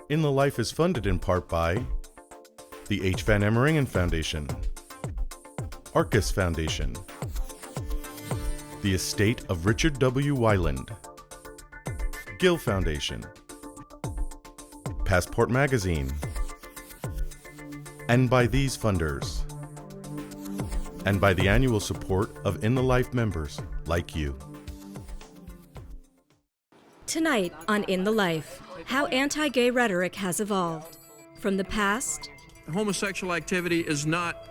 In the Life is funded in part by the H. Van Emmeringen Foundation, Arcus Foundation, the Estate of Richard W. Weiland, Gill Foundation, Passport Magazine, and by these funders, and by the annual support of In the Life members like you. Tonight on In the Life, how anti-gay rhetoric has evolved. From the past homosexual activity is not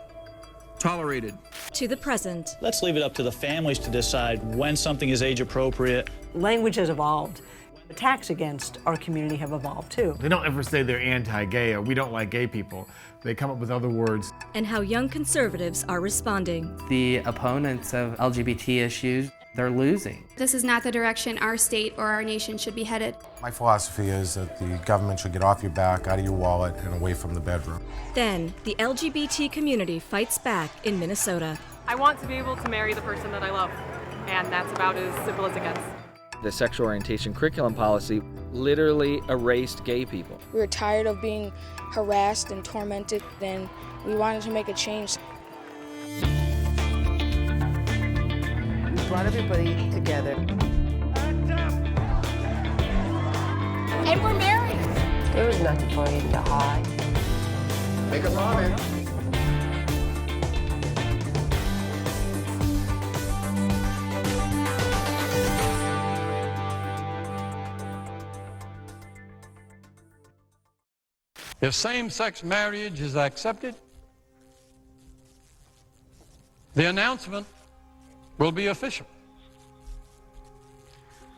tolerated to the present. Let's leave it up to the families to decide when something is age appropriate. Language has evolved. Attacks against our community have evolved too. They don't ever say they're anti-gay or we don't like gay people. They come up with other words. And how young conservatives are responding. The opponents of LGBT issues, they're losing. This is not the direction our state or our nation should be headed. My philosophy is that the government should get off your back, out of your wallet, and away from the bedroom. Then, the LGBT community fights back in Minnesota. I want to be able to marry the person that I love, and that's about as simple as it gets. The sexual orientation curriculum policy literally erased gay people. We were tired of being harassed and tormented, and we wanted to make a change. We brought everybody together. And we're married. There was nothing for you to hide. Make a comment. if same-sex marriage is accepted. The announcement will be official.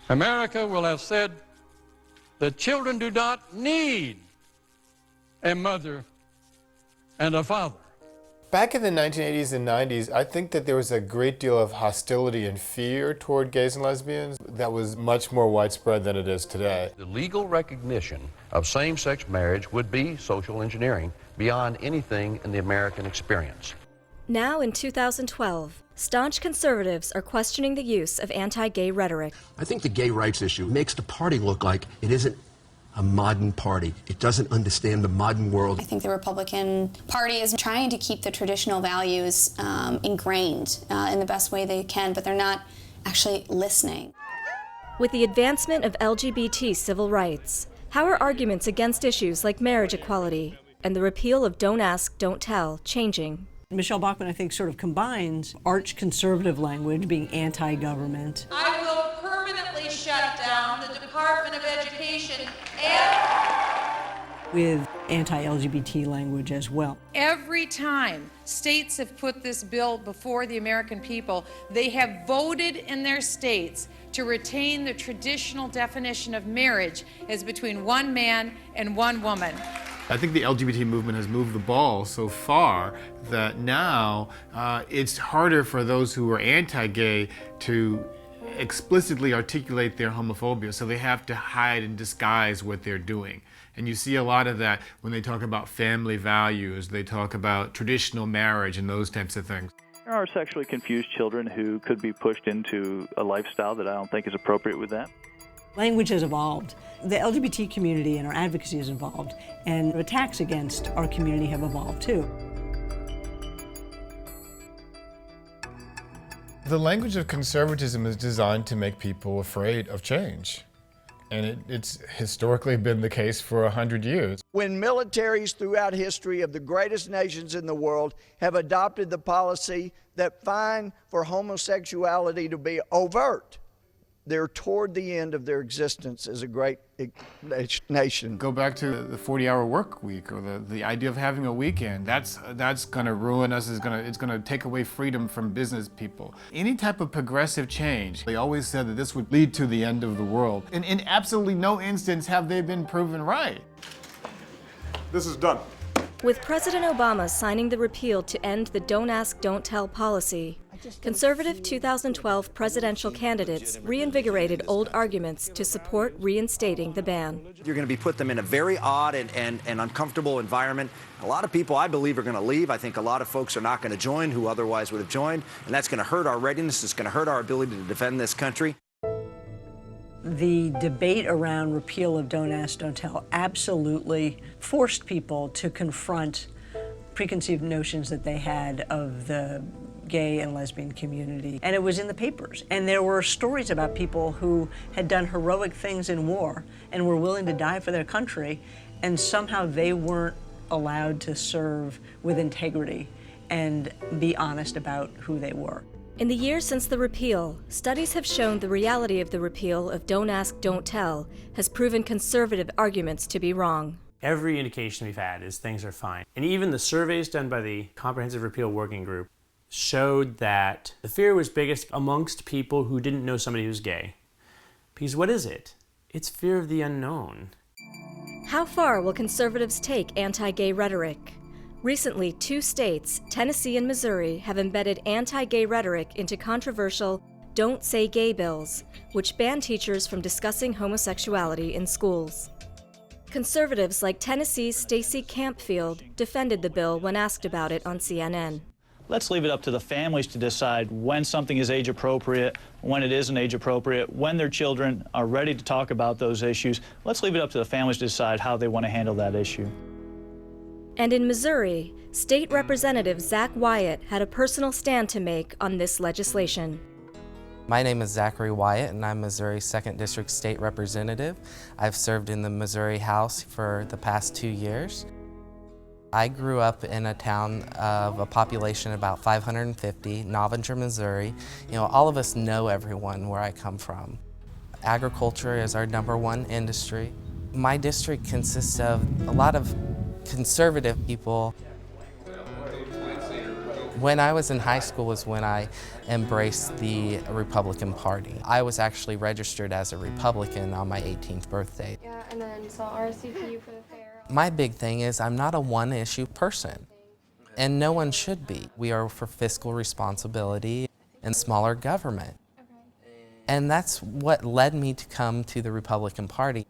America will have said that children do not need a mother and a father. Back in the 1980s and 90s, I think that there was a great deal of hostility and fear toward gays and lesbians that was much more widespread than it is today. The legal recognition of same-sex marriage would be social engineering beyond anything in the American experience. Now in 2012, staunch conservatives are questioning the use of anti-gay rhetoric. I think the gay rights issue makes the party look like it isn't a modern party. It doesn't understand the modern world. I think the Republican Party is trying to keep the traditional values ingrained in the best way they can, but they're not actually listening. With the advancement of LGBT civil rights, how are arguments against issues like marriage equality and the repeal of Don't Ask, Don't Tell changing? Michelle Bachmann, I think, sort of combines arch-conservative language, being anti-government. I will permanently shut down the Department of Education and with anti-LGBT language as well. Every time states have put this bill before the American people, they have voted in their states to retain the traditional definition of marriage as between one man and one woman. I think the LGBT movement has moved the ball so far that now it's harder for those who are anti-gay to explicitly articulate their homophobia, so they have to hide and disguise what they're doing. And you see a lot of that when they talk about family values, they talk about traditional marriage and those types of things. There are sexually confused children who could be pushed into a lifestyle that I don't think is appropriate with them. Language has evolved. The LGBT community and our advocacy has evolved, and attacks against our community have evolved too. The language of conservatism is designed to make people afraid of change. And it's historically been the case for 100 years. When militaries throughout history of the greatest nations in the world have adopted the policy that fine for homosexuality to be overt, they're toward the end of their existence as a great nation. Go back to the 40-hour work week or the idea of having a weekend. That's going to ruin us. It's going to take away freedom from business people. Any type of progressive change, they always said that this would lead to the end of the world. And in absolutely no instance have they been proven right. This is done. With President Obama signing the repeal to end the Don't Ask, Don't Tell policy, conservative 2012 presidential candidates reinvigorated old arguments to support reinstating the ban. You're going to put them in a very odd and uncomfortable environment. A lot of people, I believe, are going to leave. I think a lot of folks are not going to join who otherwise would have joined, and that's going to hurt our readiness. It's going to hurt our ability to defend this country. The debate around repeal of Don't Ask, Don't Tell absolutely forced people to confront preconceived notions that they had of the gay and lesbian community. And it was in the papers. And there were stories about people who had done heroic things in war and were willing to die for their country, and somehow they weren't allowed to serve with integrity and be honest about who they were. In the years since the repeal, studies have shown the reality of the repeal of Don't Ask, Don't Tell has proven conservative arguments to be wrong. Every indication we've had is things are fine. And even the surveys done by the Comprehensive Repeal Working Group showed that the fear was biggest amongst people who didn't know somebody who was gay. Because what is it? It's fear of the unknown. How far will conservatives take anti-gay rhetoric? Recently, 2 states, Tennessee and Missouri, have embedded anti-gay rhetoric into controversial Don't Say Gay bills, which ban teachers from discussing homosexuality in schools. Conservatives like Tennessee's Stacey Campfield defended the bill when asked about it on CNN. Let's leave it up to the families to decide when something is age appropriate, when it isn't age appropriate, when their children are ready to talk about those issues. Let's leave it up to the families to decide how they want to handle that issue. And in Missouri, State Representative Zach Wyatt had a personal stand to make on this legislation. My name is Zachary Wyatt, and I'm Missouri's 2nd District State Representative. I've served in the Missouri House for the past 2 years. I grew up in a town of a population of about 550, Novinger, Missouri. You know, all of us know everyone where I come from. Agriculture is our #1 industry. My district consists of a lot of conservative people. When I was in high school was when I embraced the Republican Party. I was actually registered as a Republican on my 18th birthday. Yeah, and then so RSVP for the fair. My big thing is I'm not a one-issue person, and no one should be. We are for fiscal responsibility and smaller government. And that's what led me to come to the Republican Party.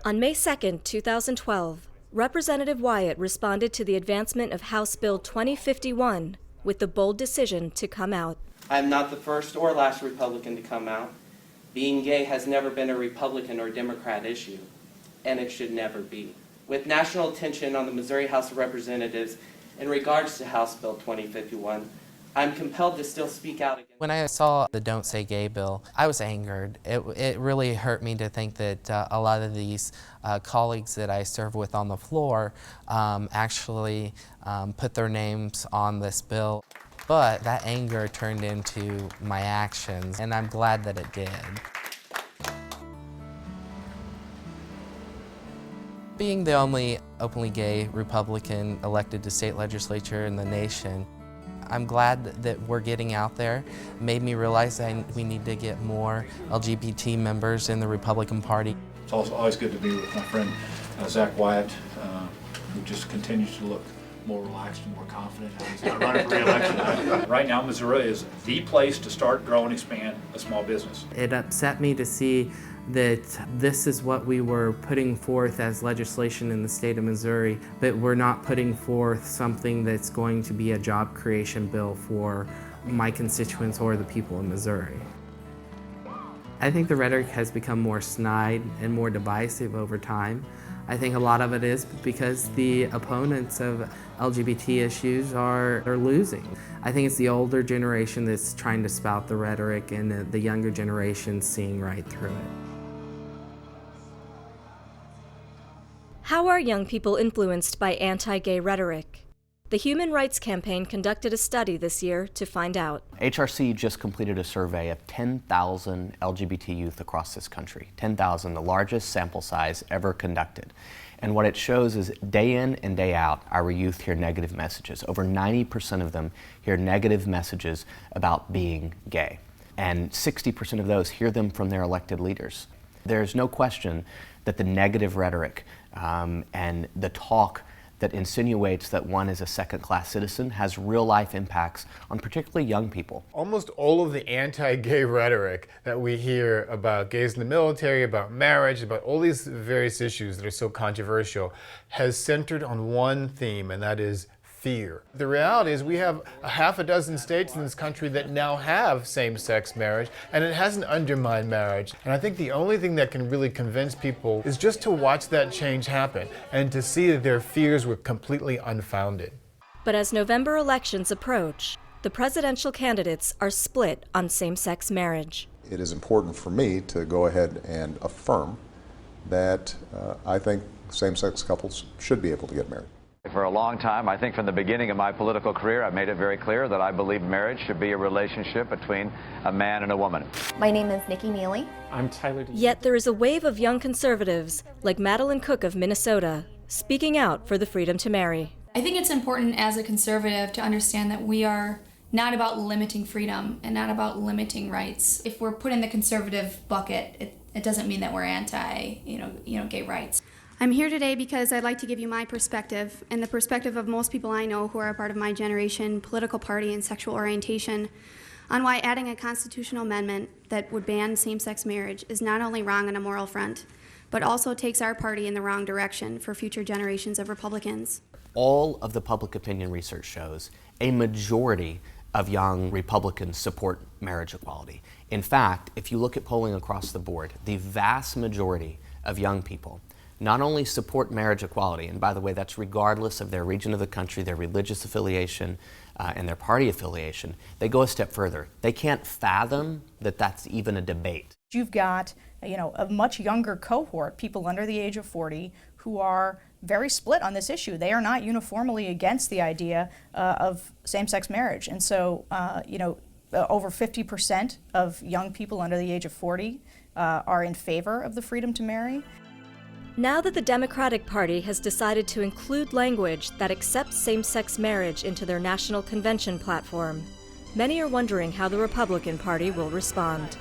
On May 2, 2012, Representative Wyatt responded to the advancement of House Bill 2051 with the bold decision to come out. I am not the first or last Republican to come out. Being gay has never been a Republican or Democrat issue, and it should never be. With national attention on the Missouri House of Representatives in regards to House Bill 2051, I'm compelled to still speak out against. When I saw the Don't Say Gay bill, I was angered. It really hurt me to think that a lot of these colleagues that I serve with on the floor actually put their names on this bill. But that anger turned into my actions, and I'm glad that it did. Being the only openly gay Republican elected to state legislature in the nation, I'm glad that we're getting out there. It made me realize that we need to get more LGBT members in the Republican Party. It's also always good to be with my friend Zach Wyatt, who just continues to look more relaxed and more confident. He's not running for re-election. Right now, Missouri is the place to start, grow, and expand a small business. It upset me to see that this is what we were putting forth as legislation in the state of Missouri, but we're not putting forth something that's going to be a job creation bill for my constituents or the people of Missouri. I think the rhetoric has become more snide and more divisive over time. I think a lot of it is because the opponents of LGBT issues are losing. I think it's the older generation that's trying to spout the rhetoric, and the younger generation seeing right through it. How are young people influenced by anti-gay rhetoric? The Human Rights Campaign conducted a study this year to find out. HRC just completed a survey of 10,000 LGBT youth across this country. 10,000, the largest sample size ever conducted. And what it shows is day in and day out, our youth hear negative messages. Over 90% of them hear negative messages about being gay. And 60% of those hear them from their elected leaders. There's no question that the negative rhetoric and the talk that insinuates that one is a second-class citizen has real-life impacts on particularly young people. Almost all of the anti-gay rhetoric that we hear about gays in the military, about marriage, about all these various issues that are so controversial has centered on one theme, and that is fear. The reality is we have a half a dozen states in this country that now have same-sex marriage, and it hasn't undermined marriage. And I think the only thing that can really convince people is just to watch that change happen and to see that their fears were completely unfounded. But as November elections approach, the presidential candidates are split on same-sex marriage. It is important for me to go ahead and affirm that I think same-sex couples should be able to get married. For a long time, I think from the beginning of my political career, I've made it very clear that I believe marriage should be a relationship between a man and a woman. My name is Nikki Neely. I'm Tyler. Yet there is a wave of young conservatives, like Madeline Cook of Minnesota, speaking out for the freedom to marry. I think it's important as a conservative to understand that we are not about limiting freedom and not about limiting rights. If we're put in the conservative bucket, it doesn't mean that we're anti, gay rights. I'm here today because I'd like to give you my perspective and the perspective of most people I know who are a part of my generation, political party, and sexual orientation on why adding a constitutional amendment that would ban same-sex marriage is not only wrong on a moral front, but also takes our party in the wrong direction for future generations of Republicans. All of the public opinion research shows a majority of young Republicans support marriage equality. In fact, if you look at polling across the board, the vast majority of young people not only support marriage equality, and by the way, that's regardless of their region of the country, their religious affiliation, and their party affiliation, they go a step further. They can't fathom that that's even a debate. You've got, a much younger cohort, people under the age of 40, who are very split on this issue. They are not uniformly against the idea of same-sex marriage. And so, over 50% of young people under the age of 40 are in favor of the freedom to marry. Now that the Democratic Party has decided to include language that accepts same-sex marriage into their national convention platform, many are wondering how the Republican Party will respond.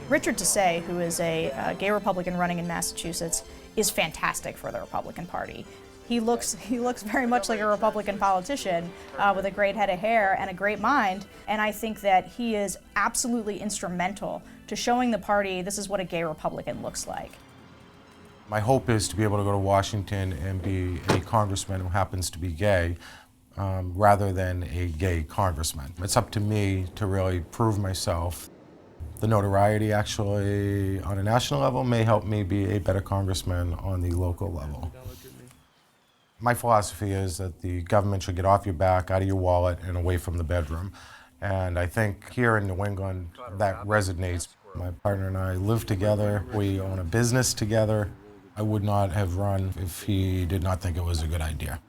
Richard Tassay, who is a gay Republican running in Massachusetts, is fantastic for the Republican Party. He looks very much like a Republican politician with a great head of hair and a great mind, and I think that he is absolutely instrumental to showing the party this is what a gay Republican looks like. My hope is to be able to go to Washington and be a congressman who happens to be gay, rather than a gay congressman. It's up to me to really prove myself. The notoriety actually on a national level may help me be a better congressman on the local level. My philosophy is that the government should get off your back, out of your wallet, and away from the bedroom. And I think here in New England, that resonates. My partner and I live together. We own a business together. I would not have run if he did not think it was a good idea.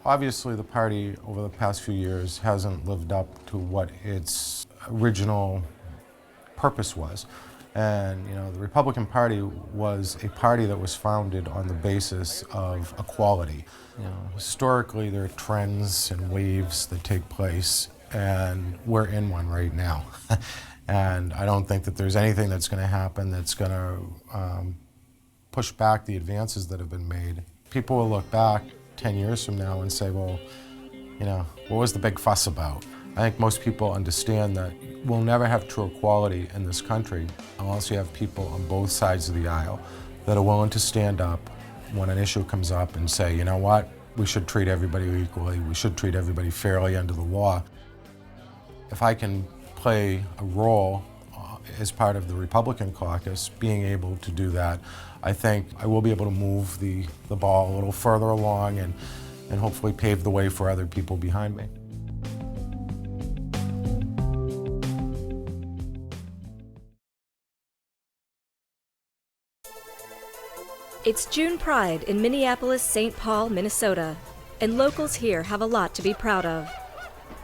Obviously, the party over the past few years hasn't lived up to what its original purpose was. And the Republican Party was a party that was founded on the basis of equality. Historically, there are trends and waves that take place, and we're in one right now. And I don't think that there's anything that's going to happen that's going to push back the advances that have been made. People will look back 10 years from now and say, well, what was the big fuss about? I think most people understand that we'll never have true equality in this country unless you have people on both sides of the aisle that are willing to stand up when an issue comes up and say, you know what, we should treat everybody equally, we should treat everybody fairly under the law. If I can play a role as part of the Republican caucus, being able to do that, I think I will be able to move the ball a little further along and hopefully pave the way for other people behind me. It's June Pride in Minneapolis-St. Paul, Minnesota, and locals here have a lot to be proud of.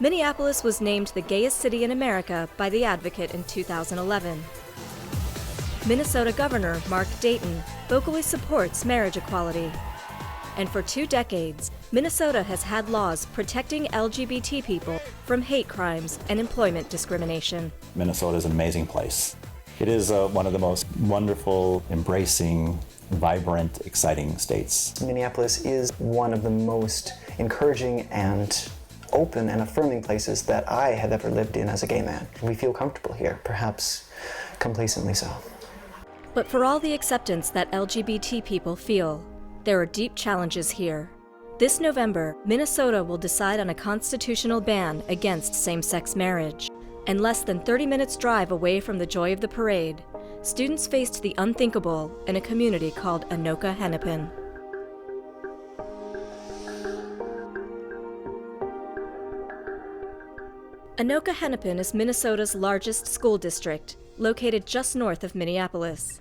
Minneapolis was named the gayest city in America by The Advocate in 2011. Minnesota Governor Mark Dayton vocally supports marriage equality. And for 2 decades, Minnesota has had laws protecting LGBT people from hate crimes and employment discrimination. Minnesota is an amazing place. It is one of the most wonderful, embracing, vibrant, exciting states. Minneapolis is one of the most encouraging and open and affirming places that I have ever lived in as a gay man. We feel comfortable here, perhaps complacently so. But for all the acceptance that LGBT people feel, there are deep challenges here. This November, Minnesota will decide on a constitutional ban against same-sex marriage. And less than 30 minutes drive away from the joy of the parade, students faced the unthinkable in a community called Anoka Hennepin. Anoka Hennepin is Minnesota's largest school district, located just north of Minneapolis.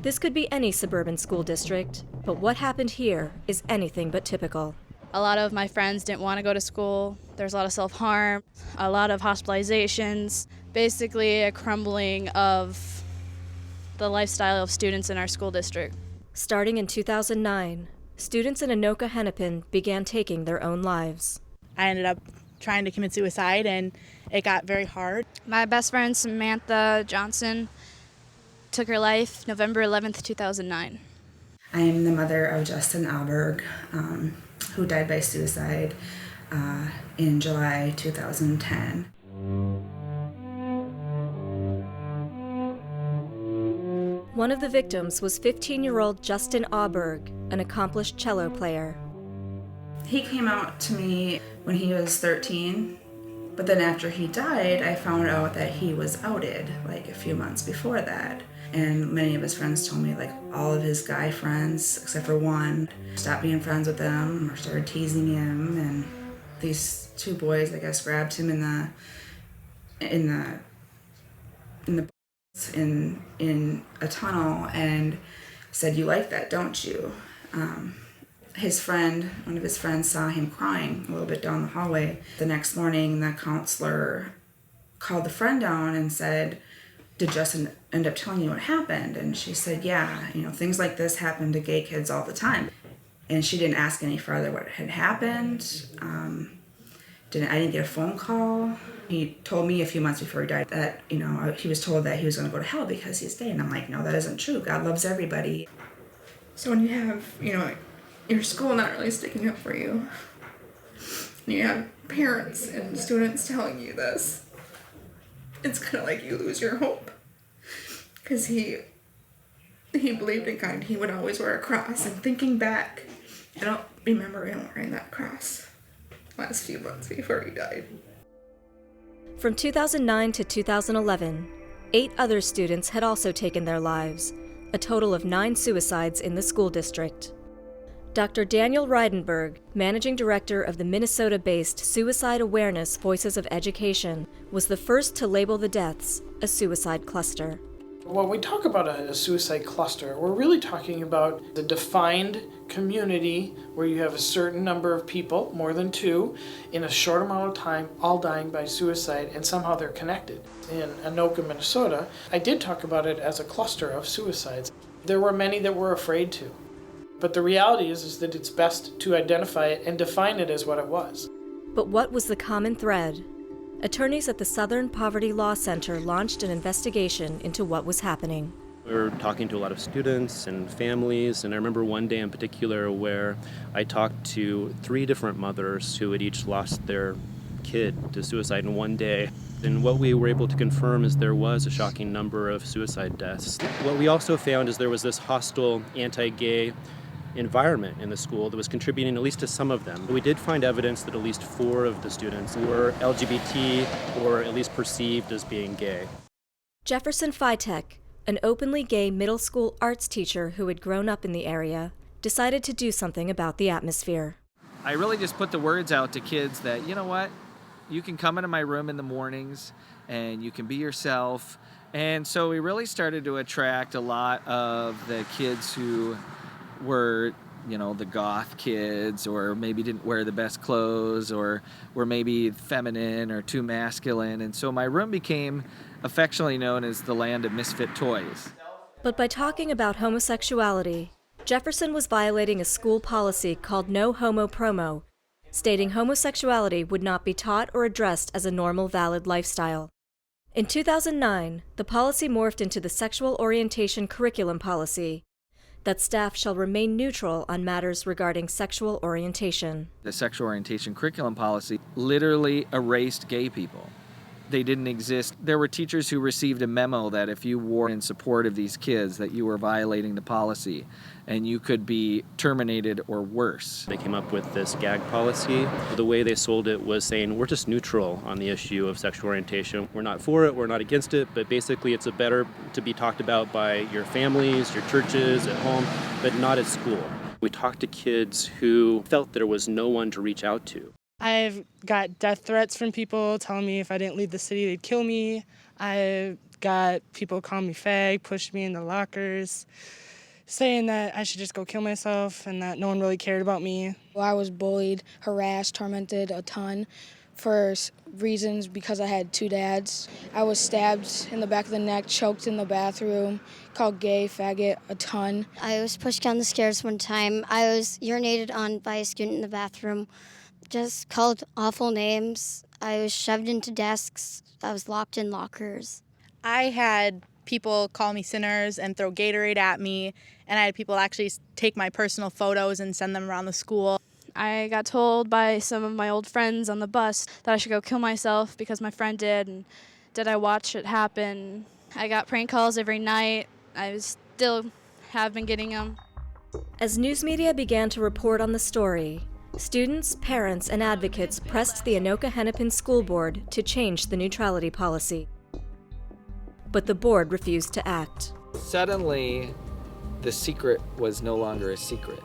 This could be any suburban school district, but what happened here is anything but typical. A lot of my friends didn't want to go to school. There's a lot of self-harm, a lot of hospitalizations, basically a crumbling of the lifestyle of students in our school district. Starting in 2009, students in Anoka Hennepin began taking their own lives. I ended up trying to commit suicide, and it got very hard. My best friend, Samantha Johnson, took her life November 11th, 2009. I am the mother of Justin Alberg, who died by suicide in July 2010. One of the victims was 15-year-old Justin Auberg, an accomplished cello player. He came out to me when he was 13, but then after he died, I found out that he was outed like a few months before that. And many of his friends told me, like, all of his guy friends, except for one, stopped being friends with him or started teasing him. And these two boys, I guess, grabbed him in a tunnel and said, "You like that, don't you?" His friend, one of his friends, saw him crying a little bit down the hallway. The next morning, the counselor called the friend down and said, "Did Justin end up telling you what happened?" And she said, "Yeah, things like this happen to gay kids all the time." And she didn't ask any further what had happened. I didn't get a phone call. He told me a few months before he died that, he was told that he was going to go to hell because he's gay. And I'm like, no, that isn't true. God loves everybody. So when you have, your school not really sticking up for you, and you have parents and students telling you this, it's kind of like you lose your hope. Because he believed in God. He would always wear a cross. And thinking back, I don't remember him wearing that cross last few months before he died. From 2009 to 2011, 8 other students had also taken their lives, a total of 9 suicides in the school district. Dr. Daniel Reidenberg, managing director of the Minnesota-based Suicide Awareness Voices of Education, was the first to label the deaths a suicide cluster. When we talk about a suicide cluster, we're really talking about the defined community where you have a certain number of people, more than 2, in a short amount of time, all dying by suicide, and somehow they're connected. In Anoka, Minnesota, I did talk about it as a cluster of suicides. There were many that were afraid to. But the reality is that it's best to identify it and define it as what it was. But what was the common thread? Attorneys at the Southern Poverty Law Center launched an investigation into what was happening. We were talking to a lot of students and families, and I remember one day in particular where I talked to 3 different mothers who had each lost their kid to suicide in one day. And what we were able to confirm is there was a shocking number of suicide deaths. What we also found is there was this hostile, anti-gay environment in the school that was contributing at least to some of them. We did find evidence that at least 4 of the students were LGBT or at least perceived as being gay. Jefferson Fitek, an openly gay middle school arts teacher who had grown up in the area, decided to do something about the atmosphere. I really just put the words out to kids that, you know what, you can come into my room in the mornings and you can be yourself. And so we really started to attract a lot of the kids who were, the goth kids, or maybe didn't wear the best clothes, or were maybe feminine or too masculine. And so my room became affectionately known as the land of misfit toys. But by talking about homosexuality, Jefferson was violating a school policy called No Homo Promo, stating homosexuality would not be taught or addressed as a normal, valid lifestyle. In 2009, the policy morphed into the Sexual Orientation Curriculum Policy, that staff shall remain neutral on matters regarding sexual orientation. The sexual orientation curriculum policy literally erased gay people. they didn't exist. There were teachers who received a memo that if you were in support of these kids, that you were violating the policy and you could be terminated or worse. They came up with this gag policy. The way they sold it was saying, we're just neutral on the issue of sexual orientation. We're not for it, we're not against it, but basically it's better to be talked about by your families, your churches, at home, but not at school. We talked to kids who felt there was no one to reach out to. I've got death threats from people telling me if I didn't leave the city, they'd kill me. I've got people calling me fag, push me in the lockers, saying that I should just go kill myself and that no one really cared about me. I was bullied, harassed, tormented a ton for reasons because I had two dads. I was stabbed in the back of the neck, choked in the bathroom, called gay, faggot a ton. I was pushed down the stairs one time. I was urinated on by a student in the bathroom. Just called awful names. I was shoved into desks. I was locked in lockers. I had people call me sinners and throw Gatorade at me, and I had people actually take my personal photos and send them around the school. I got told by some of my old friends on the bus that I should go kill myself because my friend did, and did I watch it happen? I got prank calls every night. I still have been getting them. As news media began to report on the story, students, parents, and advocates pressed the Anoka Hennepin School Board to change the neutrality policy. But the board refused to act. Suddenly, the secret was no longer a secret.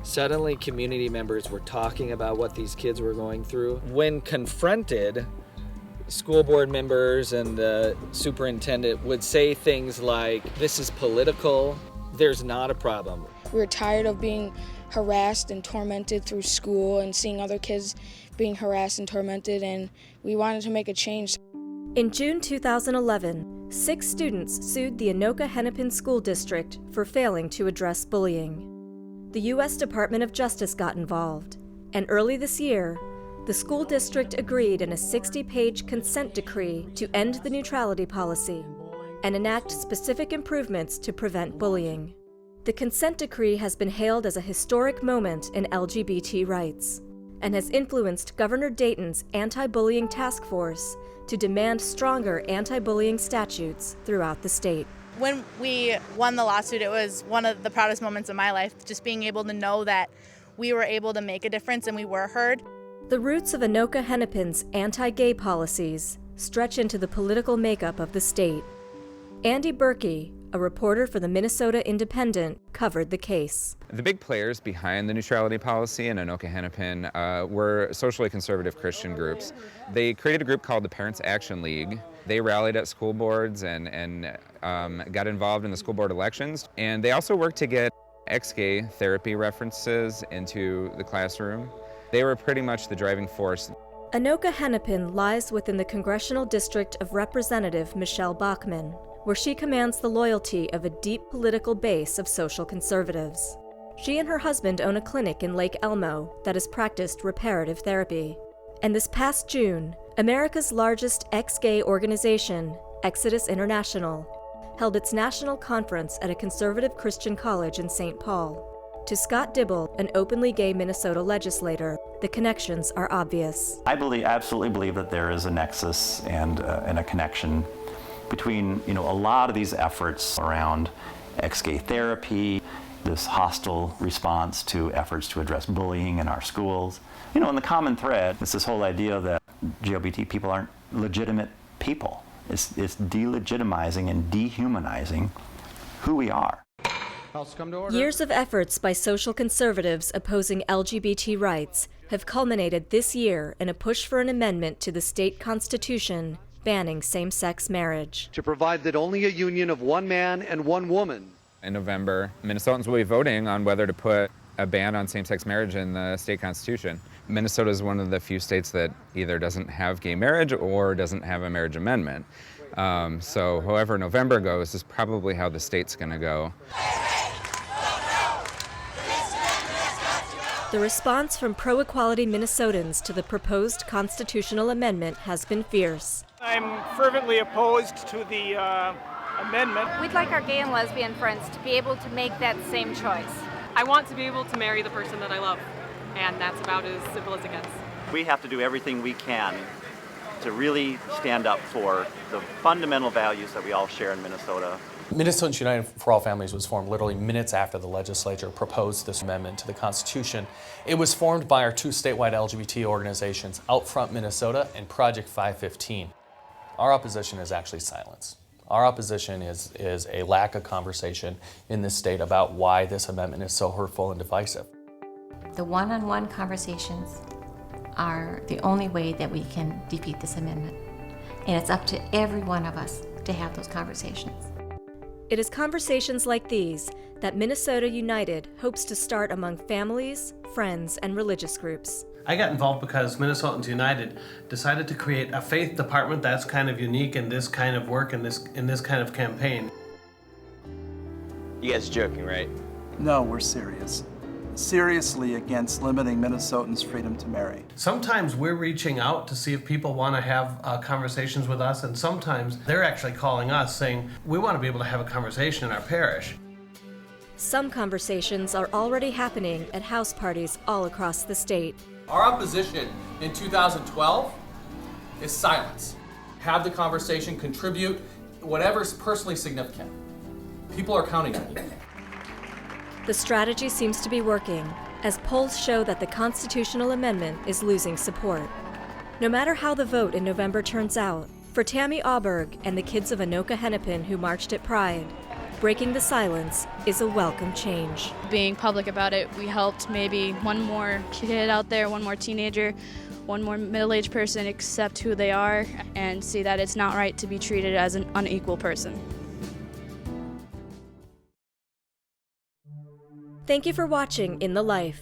Suddenly, community members were talking about what these kids were going through. When confronted, school board members and the superintendent would say things like, "This is political, there's not a problem." We were tired of being harassed and tormented through school and seeing other kids being harassed and tormented, and we wanted to make a change. In June 2011, 6 students sued the Anoka Hennepin School District for failing to address bullying. The U.S. Department of Justice got involved, and early this year, the school district agreed in a 60-page consent decree to end the neutrality policy and enact specific improvements to prevent bullying. The consent decree has been hailed as a historic moment in LGBT rights and has influenced Governor Dayton's anti-bullying task force to demand stronger anti-bullying statutes throughout the state. When we won the lawsuit, it was one of the proudest moments of my life, just being able to know that we were able to make a difference and we were heard. The roots of Anoka Hennepin's anti-gay policies stretch into the political makeup of the state. Andy Berkey, a reporter for the Minnesota Independent, covered the case. The big players behind the neutrality policy in Anoka Hennepin were socially conservative Christian groups. They created a group called the Parents Action League. They rallied at school boards and got involved in the school board elections. And they also worked to get ex-gay therapy references into the classroom. They were pretty much the driving force. Anoka Hennepin lies within the congressional district of Representative Michelle Bachmann, where she commands the loyalty of a deep political base of social conservatives. She and her husband own a clinic in Lake Elmo that has practiced reparative therapy. And this past June, America's largest ex-gay organization, Exodus International, held its national conference at a conservative Christian college in St. Paul. To Scott Dibble, an openly gay Minnesota legislator, the connections are obvious. I absolutely believe that there is a nexus and a connection between a lot of these efforts around ex-gay therapy, this hostile response to efforts to address bullying in our schools. And the common thread is this whole idea that LGBT people aren't legitimate people. It's delegitimizing and dehumanizing who we are. Years of efforts by social conservatives opposing LGBT rights have culminated this year in a push for an amendment to the state constitution banning same-sex marriage. To provide that only a union of one man and one woman. In November, Minnesotans will be voting on whether to put a ban on same-sex marriage in the state constitution. Minnesota is one of the few states that either doesn't have gay marriage or doesn't have a marriage amendment. So however November goes is probably how the state's going to go. The response from pro-equality Minnesotans to the proposed constitutional amendment has been fierce. I'm fervently opposed to the amendment. We'd like our gay and lesbian friends to be able to make that same choice. I want to be able to marry the person that I love, and that's about as simple as it gets. We have to do everything we can to really stand up for the fundamental values that we all share in Minnesota. Minnesotans United for All Families was formed literally minutes after the legislature proposed this amendment to the Constitution. It was formed by our two statewide LGBT organizations, Outfront Minnesota and Project 515. Our opposition is actually silence. Our opposition is a lack of conversation in this state about why this amendment is so hurtful and divisive. The one-on-one conversations are the only way that we can defeat this amendment. And it's up to every one of us to have those conversations. It is conversations like these that Minnesota United hopes to start among families, friends, and religious groups. I got involved because Minnesotans United decided to create a faith department that's kind of unique in this kind of work and in this kind of campaign. You guys joking, right? No, we're serious. Seriously against limiting Minnesotans' freedom to marry. Sometimes we're reaching out to see if people want to have conversations with us, and sometimes they're actually calling us saying, we want to be able to have a conversation in our parish. Some conversations are already happening at house parties all across the state. Our opposition in 2012 is silence. Have the conversation, contribute, whatever's personally significant. People are counting on you. The strategy seems to be working, as polls show that the constitutional amendment is losing support. No matter how the vote in November turns out, for Tammy Auberg and the kids of Anoka Hennepin who marched at Pride, breaking the silence is a welcome change. Being public about it, we helped maybe one more kid out there, one more teenager, one more middle-aged person accept who they are and see that it's not right to be treated as an unequal person. Thank you for watching In the Life.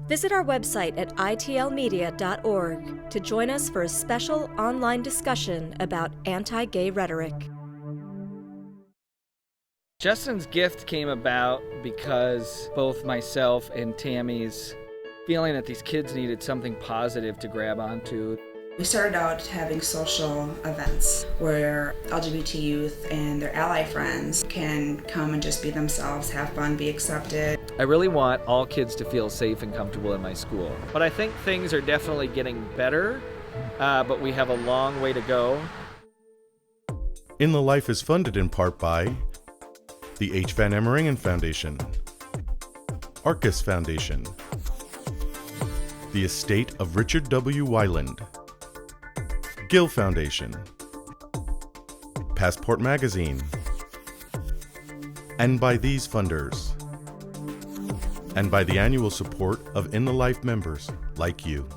Visit our website at itlmedia.org to join us for a special online discussion about anti-gay rhetoric. Justin's gift came about because both myself and Tammy's feeling that these kids needed something positive to grab onto. We started out having social events where LGBT youth and their ally friends can come and just be themselves, have fun, be accepted. I really want all kids to feel safe and comfortable in my school. But I think things are definitely getting better, but we have a long way to go. In the Life is funded in part by the H. Van Emmeringen Foundation, Arcus Foundation, the estate of Richard W. Weiland, Gill Foundation, Passport Magazine, and by these funders, and by the annual support of In the Life members like you.